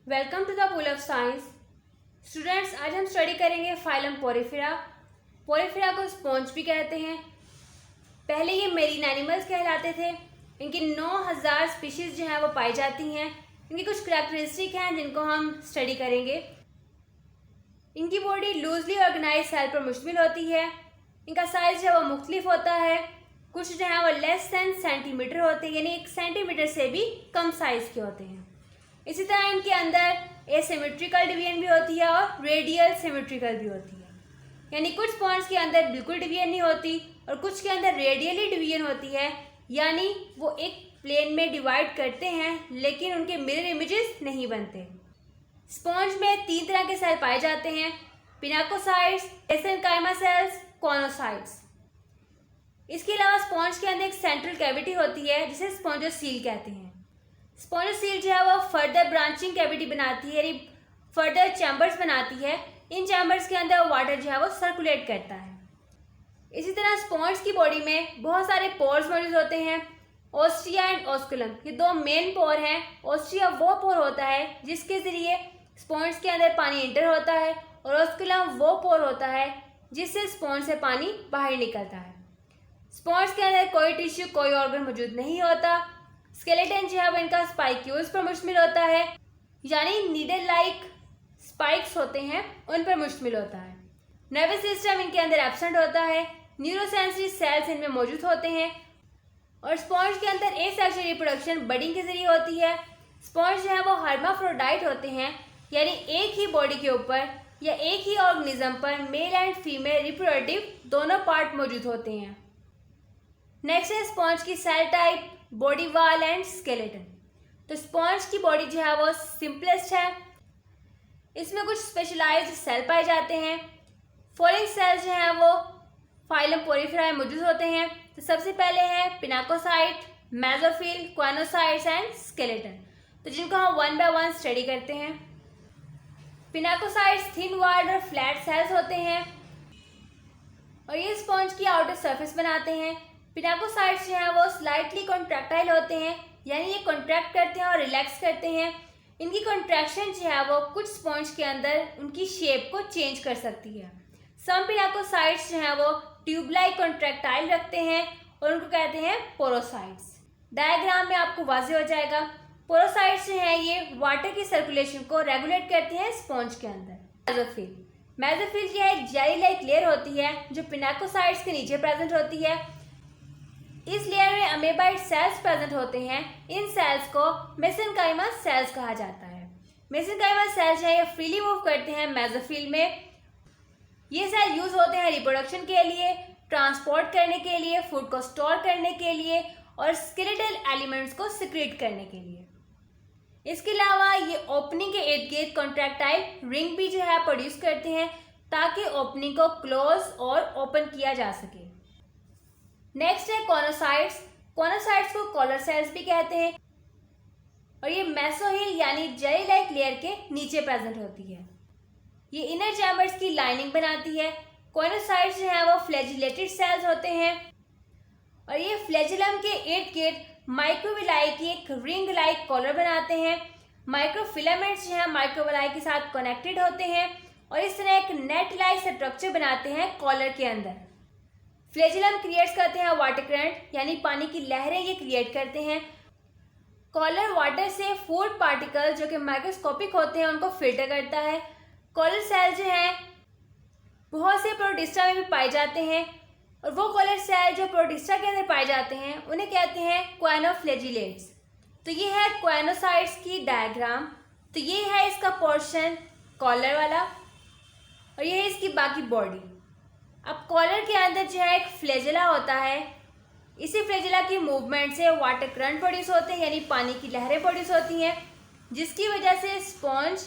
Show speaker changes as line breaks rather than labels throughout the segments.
Welcome to the pool of science. Students, आज हम study करेंगे फाइलम पोरिफेरा। पोरिफेरा को स्पॉन्ज भी कहते हैं। पहले ये मेरीन एनिमल्स कहलाते थे। इनकी 9000 स्पीशीज़ जो हैं वो पाई जाती हैं। इनकी कुछ करैक्टरिस्टिक हैं जिनको हम स्टडी करेंगे। इनकी बॉडी लूजली ऑर्गेनाइज सेल पर मुश्तमिल होती है। इनका साइज जो है वो मुख्तलिफ होता है। कुछ जो है वो लेस दैन सेंटीमीटर होते हैं, यानी 1 सेंटीमीटर से भी कम साइज़ के होते हैं। इसी तरह इनके अंदर एसिमेट्रिकल डिवीजन भी होती है और रेडियल सिमेट्रिकल भी होती है, यानी कुछ स्पॉन्ज के अंदर बिल्कुल डिवीजन नहीं होती और कुछ के अंदर रेडियली डिवीजन होती है, यानी वो एक प्लेन में डिवाइड करते हैं लेकिन उनके मिरर इमेजेस नहीं बनते। स्पॉन्ज में 3 तरह के सेल पाए जाते हैं: पिनाकोसाइट्स, मेसेनकाइमा सेल्स, कॉनोसाइट्स। इसके अलावा स्पॉन्ज के अंदर एक सेंट्रल कैविटी होती है जिसे स्पॉन्जोसील कहते हैं। स्पॉन्जोसील जो है वो फर्दर ब्रांचिंग कैविटी बनाती है, यानी फर्दर चैम्बर्स बनाती है। इन चैम्बर्स के अंदर वाटर जो है वो सर्कुलेट करता है। इसी तरह स्पॉन्ज की बॉडी में बहुत सारे पोर्स मौजूद होते हैं। ओस्टिया एंड ओस्कुलम, ये 2 मेन पोर हैं। ओस्टिया वो पोर होता है जिसके ज़रिए स्पॉन्ज के अंदर पानी इंटर होता है और ओस्कुलम वो पोर होता है जिससे स्पॉन्ज से पानी बाहर निकलता है। स्पॉन्ज के अंदर कोई टिश्यू, कोई ऑर्गन मौजूद नहीं होता। स्केलेटन जो है वो इनका स्पाइक्यूल्स पर मुश्तमिल होता है, यानी नीडल लाइक स्पाइक्स होते हैं उन पर मुश्तमिल होता है। नर्वस सिस्टम इनके अंदर एब्सेंट होता है। न्यूरोसेंसरी सेल्स इनमें मौजूद होते हैं और स्पॉन्ज के अंदर एसेक्सुअल रिप्रोडक्शन बडिंग के जरिए होती है। स्पॉन्ज जो है वो हर्माफ्रोडाइट होते हैं, यानी एक ही बॉडी के ऊपर या एक ही ऑर्गेनिज्म पर मेल एंड फीमेल रिप्रोडक्टिव दोनों पार्ट मौजूद होते हैं। नेक्स्ट है स्पॉन्ज की cell type, body wall and skeleton. तो स्पॉन्ज की बॉडी जो है वो सिंपलेस्ट है। इसमें कुछ स्पेशलाइज्ड सेल पाए जाते हैं। फॉलोइंग सेल्स जो हैं वो फाइलम पोरिफेरा में मौजूद होते हैं। तो सबसे पहले है पिनाकोसाइट, मेसोफिल, कॉनोसाइट्स एंड स्केलेटन, तो जिनको हम 1 बाय 1 स्टडी करते हैं। पिनाकोसाइट्स थिन वॉल्ड और फ्लैट सेल्स होते हैं और ये स्पॉन्ज की आउटर सरफेस बनाते हैं। पिनाकोसाइट्स जो हैं वो स्लाइटली कॉन्ट्रैक्टाइल होते हैं, यानी ये कॉन्ट्रैक्ट करते हैं और रिलैक्स करते हैं। इनकी कॉन्ट्रैक्शन जो है वो कुछ स्पॉन्ज के अंदर उनकी शेप को चेंज कर सकती है। सम पिनाकोसाइट्स जो हैं वो ट्यूब लाइक कॉन्ट्रैक्टाइल रखते हैं और उनको कहते हैं पोरोसाइट्स। डायग्राम में आपको वाज़ेह हो जाएगा। पोरोसाइट्स जो हैं ये वाटर की सर्कुलेशन को रेगुलेट करते हैं स्पॉन्ज के अंदर। मेसोफिल जो है जेली लाइक लेयर होती है जो पिनाकोसाइट्स के नीचे प्रेजेंट होती है। इस लेयर में अमेबाइड सेल्स प्रेजेंट होते हैं। इन सेल्स को मेसेनकाइमा सेल्स कहा जाता है। मेसेनकाइमा सेल्स है ये फ्रीली मूव करते हैं मेसोफिल में। ये सेल यूज होते हैं रिप्रोडक्शन के लिए, ट्रांसपोर्ट करने के लिए, फूड को स्टोर करने के लिए और स्केलेटल एलिमेंट्स को सिक्रेट करने के लिए। इसके अलावा ये ओपनिंग के इर्द गिर्द कॉन्ट्रैक्टाइल रिंग भी जो है प्रोड्यूस करते हैं ताकि ओपनिंग को क्लोज और ओपन किया जा सके। नेक्स्ट है कॉनोसाइट्स। कॉनोसाइट्स को कॉलर सेल्स भी कहते हैं और ये मेसोहिल यानी जेली लाइक लेयर के नीचे प्रेजेंट होती है। ये इनर चैम्बर्स की लाइनिंग बनाती है। कॉनोसाइट्स जो है वो फ्लैजिलेटेड सेल्स होते हैं और ये फ्लैजिलम के इर्द गिर्द माइक्रोविलाई की एक रिंग लाइक कॉलर बनाते हैं। माइक्रोफिलामेंट्स जो है माइक्रोविलाई के साथ कनेक्टेड होते हैं और इस तरह एक नेट लाइक स्ट्रक्चर बनाते हैं कॉलर के अंदर। फ्लैजिलम क्रिएट्स करते हैं वाटर करंट, यानी पानी की लहरें ये क्रिएट करते हैं। कॉलर वाटर से फूड पार्टिकल्स जो कि माइक्रोस्कोपिक होते हैं उनको फिल्टर करता है। कॉलर सेल जो हैं बहुत से प्रोटिस्टा में भी पाए जाते हैं और वो कॉलर सेल जो प्रोटिस्टा के अंदर पाए जाते हैं उन्हें कहते हैं क्वानोफ्लैजिलेट्स। तो ये है क्वानोसाइट्स की डायग्राम। तो ये है इसका पोर्शन कॉलर वाला और ये है इसकी बाकी बॉडी। अब कॉलर के अंदर जो है एक फ्लैजिला होता है। इसी फ्लैजिला की मूवमेंट से वाटर करंट प्रोड्यूस होते हैं, यानी पानी की लहरें प्रोड्यूस होती हैं, जिसकी वजह से स्पॉन्ज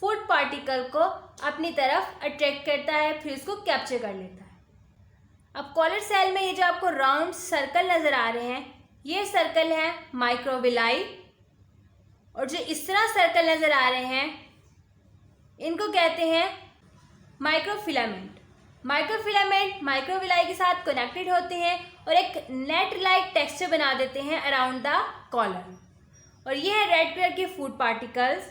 फूड पार्टिकल को अपनी तरफ अट्रैक्ट करता है, फिर उसको कैप्चर कर लेता है। अब कॉलर सेल में ये जो आपको राउंड सर्कल नज़र आ रहे हैं, ये सर्कल हैं माइक्रोविलाई और जो इस तरह सर्कल नज़र आ रहे हैं इनको कहते हैं माइक्रोफिलामेंट। माइक्रोफिलामेंट माइक्रोविलाई के साथ कनेक्टेड होते हैं और एक नेट लाइक टेक्सचर बना देते हैं अराउंड द कॉलर और ये है रेड कलर के फूड पार्टिकल्स।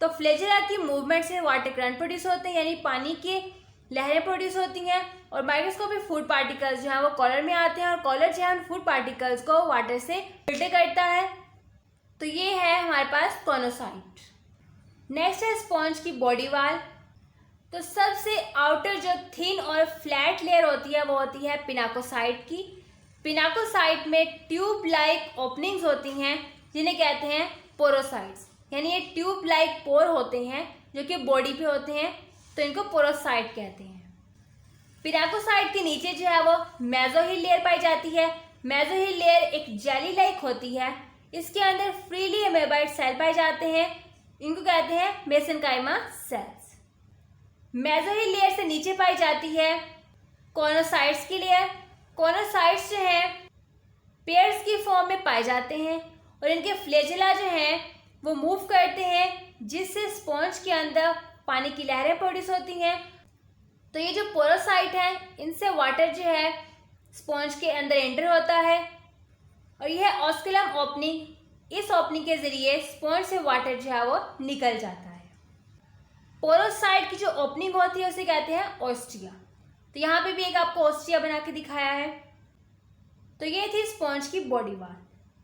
तो फ्लैजेला की मूवमेंट से वाटर करंट प्रोड्यूस होते हैं, यानी पानी की लहरें प्रोड्यूस होती हैं। और माइक्रोस्कोपिक फूड पार्टिकल्स जो है वो कॉलर में आते हैं और कॉलर जो है उन फूड पार्टिकल्स को वाटर से फिल्टर करता है। तो ये है हमारे पास कॉनोसाइट। नेक्स्ट है स्पॉन्ज की बॉडी वाल। तो सबसे आउटर जो थिन और फ्लैट लेयर होती है वो होती है पिनाकोसाइट की। पिनाकोसाइट में ट्यूब लाइक ओपनिंग्स होती हैं जिन्हें कहते हैं पोरोसाइट्स, यानी ये ट्यूब लाइक पोर होते हैं जो कि बॉडी पे होते हैं, तो इनको पोरोसाइट कहते हैं। पिनाकोसाइट के नीचे जो है वो मेसोहिल लेयर पाई जाती है। मेसोहिल लेयर एक जेली लाइक होती है, इसके अंदर फ्रीली अमेबाइड सेल पाए जाते हैं, इनको कहते हैं मेसेनकाइमा सेल्स। मेसोहिल लेयर से नीचे पाई जाती है कॉनोसाइट्स की लेयर। कॉनोसाइट्स जो हैं पेयर्स की फॉर्म में पाए जाते हैं और इनके फ्लैजेला जो हैं वो मूव करते हैं, जिससे स्पॉन्ज के अंदर पानी की लहरें प्रोड्यूस होती हैं। तो ये जो पोरोसाइट है इनसे वाटर जो है स्पॉन्ज के अंदर एंटर होता है और यह ऑस्कुलम ओपनिंग, इस ओपनिंग के जरिए स्पॉन्ज से वाटर जो है वो निकल जाता है। पोरोसाइट की जो ओपनिंग होती है उसे कहते हैं ओस्टिया। तो यहाँ पे भी एक आपको ओस्टिया बना के दिखाया है। तो ये थी स्पॉन्ज की बॉडी वाल।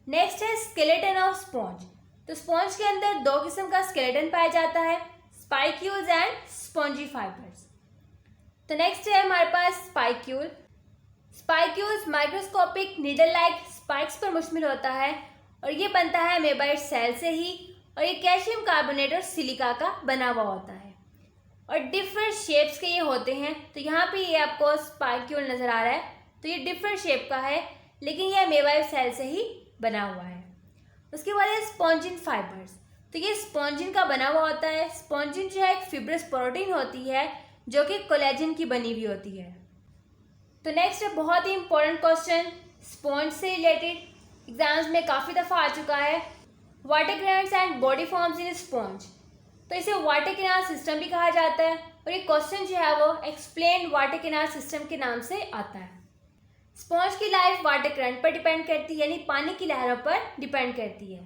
नेक्स्ट है स्केलेटन ऑफ स्पॉन्ज। तो स्पॉन्ज के अंदर दो किस्म का स्केलेटन पाया जाता है, स्पाइक्यूल्स एंड स्पॉन्जी फाइबर्स। तो नेक्स्ट है हमारे पास spicule. Spicules microscopic needle like spikes पर मुश्तमिल होता है और ये बनता है अमेबाइड सेल से ही, और ये कैल्शियम कार्बोनेट और सिलिका का बना हुआ होता है और डिफरेंट शेप्स के ये होते हैं। तो यहाँ पे ये आपको स्पाइक्यूल नज़र आ रहा है, तो ये डिफरेंट शेप का है लेकिन ये अमेबाइड सेल से ही बना हुआ है। उसके बाद है स्पॉन्जिन फाइबर्स। तो ये स्पॉन्जिन का बना हुआ होता है। स्पॉन्जिन जो है एक फिब्रस प्रोटीन होती है जो कि कोलेजन की बनी हुई होती है। तो नेक्स्ट है बहुत ही इंपॉर्टेंट क्वेश्चन स्पॉन्ज से रिलेटेड, एग्जाम्स में काफ़ी दफ़ा आ चुका है, water grains and body forms in sponge. तो इसे वाटर कैनाल सिस्टम भी कहा जाता है और ये क्वेश्चन जो है वो एक्सप्लेन वाटर कैनाल सिस्टम के नाम से आता है। स्पॉन्ज की लाइफ वाटर करंट पर डिपेंड करती है, यानी पानी की लहरों पर डिपेंड करती है।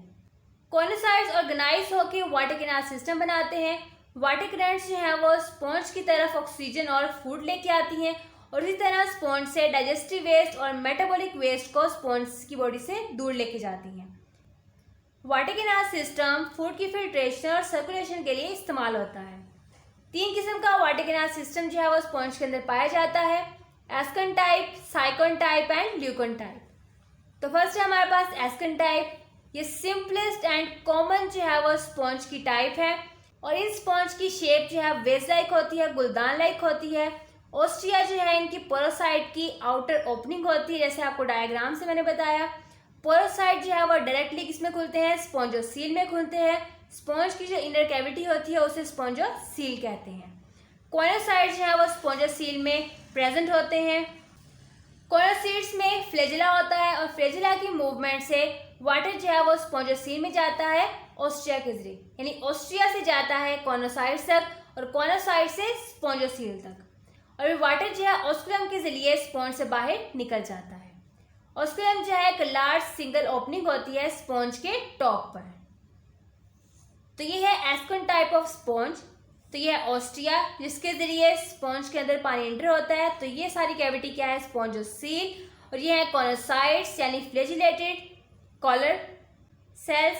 कॉनोसाइट्स ऑर्गेनाइज होकर वाटर कैनाल सिस्टम बनाते हैं। वाटर करंट्स जो हैं वो स्पॉन्ज की तरफ ऑक्सीजन और फूड लेके आती हैं और इसी तरह स्पॉन्ज से डाइजेस्टिव वेस्ट और मेटाबॉलिक वेस्ट को स्पॉन्ज की बॉडी से दूर लेके जाती हैं। वाटर कैनाल सिस्टम फूड की फिल्ट्रेशन और सर्कुलेशन के लिए इस्तेमाल होता है। 3 किस्म का वाटर कैनाल सिस्टम जो है वो स्पॉन्ज के अंदर पाया जाता है, ascon type, sycon type and leucon type. तो फर्स्ट है हमारे पास एस्कन टाइप। ये सिंपलेस्ट एंड कॉमन जो है वो स्पॉन्ज की टाइप है और इस स्पॉन्ज की शेप जो है वेज लाइक होती है, गुलदान लाइक होती है। ओस्टिया जो है इनकी पोरोसाइट की आउटर ओपनिंग होती है, जैसे आपको डायग्राम से मैंने बताया। पोरोसाइट जो है वो डायरेक्टली किसमें खुलते हैं, स्पॉन्जोसील में खुलते हैं। स्पॉन्ज की जो इनर कैविटी होती है उसे स्पॉन्जोसील कहते हैं। कॉनोसाइट जो है वो स्पॉन्जोसील में प्रेजेंट होते हैं। कॉनोसाइट्स में फ्लैजेला होता है और फ्लैजेला की मूवमेंट से वाटर जो है वो स्पॉन्जोसील में जाता है ओस्टिया के जरिए, यानी ओस्टिया से जाता है कॉनोसाइट्स तक और कॉनोसाइट से स्पॉन्जोसील तक, और वाटर जो है ऑस्कुलम के जरिए स्पॉन्ज से बाहर निकल जाता है। ऑस्कुलम जो है एक लार्ज सिंगल ओपनिंग होती है स्पॉन्ज के टॉप पर। तो ये है एस्कन टाइप ऑफ स्पॉन्ज। तो ये है ओस्टिया जिसके जरिए स्पॉन्ज के अंदर पानी एंटर होता है। तो ये सारी कैविटी क्या है, स्पॉन्जोसील, और ये है कॉनोसाइट्स यानी फ्लैजिलेटेड कॉलर सेल्स,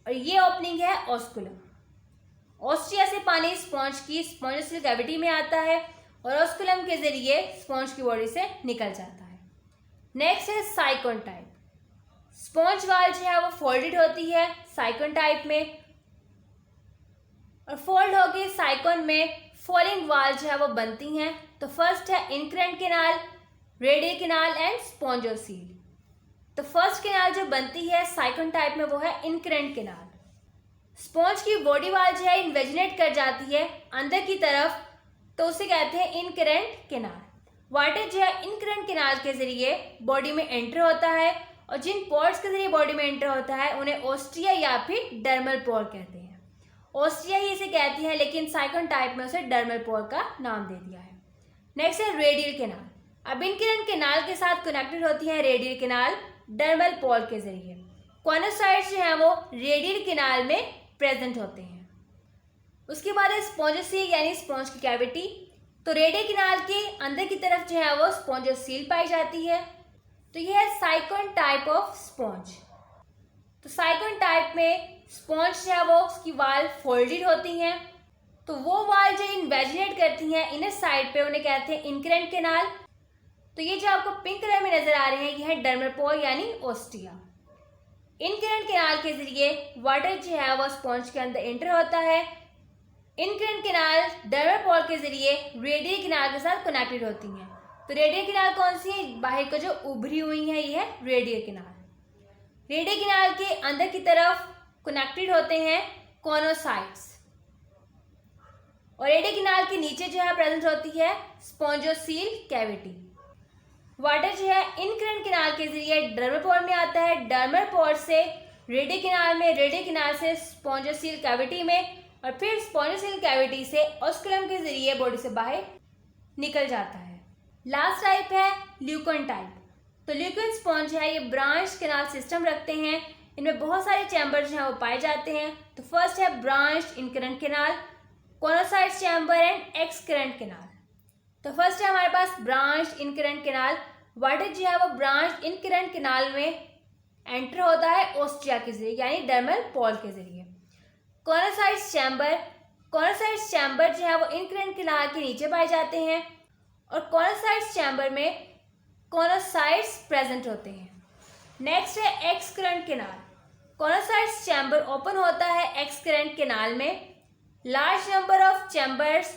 और ये ओपनिंग है ऑस्कुलम। ओस्टिया से पानी स्पॉन्ज की स्पॉन्जोसील कैविटी में आता है और ऑस्कुलम के जरिए स्पॉन्ज की बॉडी से निकल जाता है। नेक्स्ट है साइकोन टाइप। स्पॉन्ज वाल जो है वो फोल्डेड होती है साइकोन टाइप में, और फोल्ड होकर साइकोन में फॉलिंग वाल जो है वो बनती हैं। तो फर्स्ट है incurrent canal, radial canal and spongocoel. तो फर्स्ट कैनाल जो बनती है साइकोन टाइप में वो है इनकरेंट कैनाल। स्पॉन्ज की बॉडी वाल जो है इन्वेजिनेट कर जाती है अंदर की तरफ, तो उसे कहते हैं इनकरेंट कैनाल। वाटर जो है इनकरेंट कैनाल के जरिए बॉडी में एंटर होता है और जिन पोर्स के जरिए बॉडी में एंटर होता है उन्हें ओस्टिया या फिर डर्मल पोर कहते हैं। ओस्टिया ही इसे कहती है लेकिन साइकोन टाइप में उसे डर्मल पोर का नाम दे दिया है। नेक्स्ट है रेडियल कैनाल। अब इनकरेंट कैनाल के साथ कनेक्टेड होती है रेडियल कैनाल डर्मल पोर के जरिए। कॉनोसाइट्स जो है वो रेडियल कैनाल में प्रेजेंट होते हैं। उसके बाद है स्पॉन्जोसील यानी स्पॉन्ज की कैविटी। तो रेडियल किनाल के अंदर की तरफ जो है वो स्पॉन्जोसील पाई जाती है। तो यह है साइकोन टाइप ऑफ स्पॉन्ज। तो साइकोन टाइप में स्पॉन्ज जो है वो उसकी वाल फोल्डेड होती हैं। तो वो वाल जो इन्वेजिनेट करती हैं इनर साइड पे उन्हें कहते हैं इनकरेंट कैनाल। तो ये जो आपको पिंक कलर में नजर आ रहे हैं ये है डर्मल पोर यानी ओस्टिया। इनकरेंट कैनाल के जरिए वाटर जो है वो स्पॉन्ज के अंदर एंटर होता है। इनकरेंट कैनाल डर्मल पोर के जरिए रेडियल कैनाल के साथ कनेक्टेड होती हैं। तो रेडियल कैनाल कौन सी है? बाहर को जो उभरी हुई है ये है रेडियल कैनाल। रेडियल कैनाल के अंदर की तरफ कनेक्टेड होते हैं कॉनोसाइट्स और रेडियल कैनाल के नीचे जो है प्रेजेंट होती है स्पॉन्जोसील कैविटी। वाटर जो है इनकरेंट कैनाल के जरिए डर्मल पोर में आता है, डर्मल पोर से रेडियल कैनाल में, रेडियल कैनाल से स्पॉन्जोसील कैविटी में और फिर स्पॉन्जोसील कैविटी से ऑस्कुलम के जरिए बॉडी से बाहर निकल जाता है। लास्ट टाइप है ल्यूकन टाइप। तो ल्यूकन स्पॉन्ज है ये ब्रांच कैनाल सिस्टम रखते हैं। इनमें बहुत सारे चैम्बर जो हैं वो पाए जाते हैं। तो फर्स्ट है branch incurrent canal, choanocyte chamber and excurrent canal. तो फर्स्ट है हमारे पास ब्रांच इनकरेंट कैनाल। वाटर जो है वो ब्रांच इनकरेंट कैनाल में एंटर होता है ओस्टिया के जरिए यानी डर्मल पोर के जरिए। कॉनोसाइट चैम्बर, कॉनोसाइट चैम्बर जो है वो इनकरेंट कैनाल के नीचे पाए जाते हैं और कॉनोसाइट चैम्बर में कॉनोसाइट्स प्रेजेंट होते हैं। नेक्स्ट है excurrent canal. Choanocyte chamber open होता है एक्सकरेंट कैनाल में। लार्ज नंबर ऑफ चैम्बर्स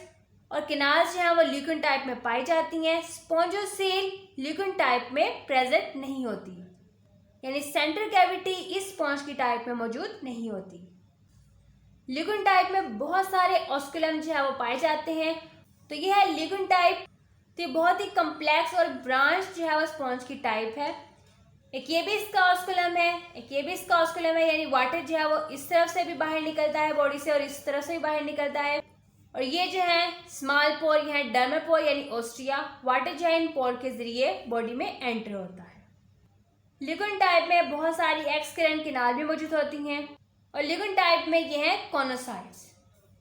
और कैनाल्स जो हैं वो ल्यूकन टाइप में पाई जाती हैं। स्पॉन्जोसील ल्यूकन टाइप में प्रेजेंट नहीं होती यानी सेंट्रल कैविटी इस स्पॉन्ज की टाइप में मौजूद नहीं होती। ल्यूकन टाइप में बहुत सारे ऑस्कुलम जो है वो पाए जाते हैं। तो ये है ल्यूकन टाइप। तो ये बहुत ही कम्प्लेक्स और ब्रांच जो है वो स्पॉन्ज की टाइप है। एक ये भी इसका ऑस्कुलम है, एक ये भी इसका ऑस्कुलम है यानी वाटर जो है वो इस तरफ से भी बाहर निकलता है बॉडी से और इस तरफ से भी बाहर निकलता है। और ये जो है स्मॉल पोर, ये है डर्मल पोर यानी ओस्टिया। वाटर जो है इन पोर के जरिए बॉडी में एंटर होता है। ल्यूकन टाइप में बहुत सारी एक्सकरेंट कैनाल भी मौजूद होती हैं और ल्यूकन टाइप में ये है कॉनोसाइट्स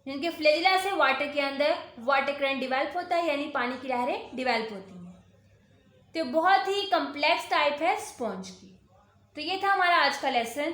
जिनके फ्लैजिला से वाटर के अंदर वाटर करंट डिवेल्प होता है यानी पानी की लहरें डिवेल्प होती हैं। तो बहुत ही कम्प्लेक्स टाइप है स्पॉन्ज की। तो ये था हमारा आज का लेसन।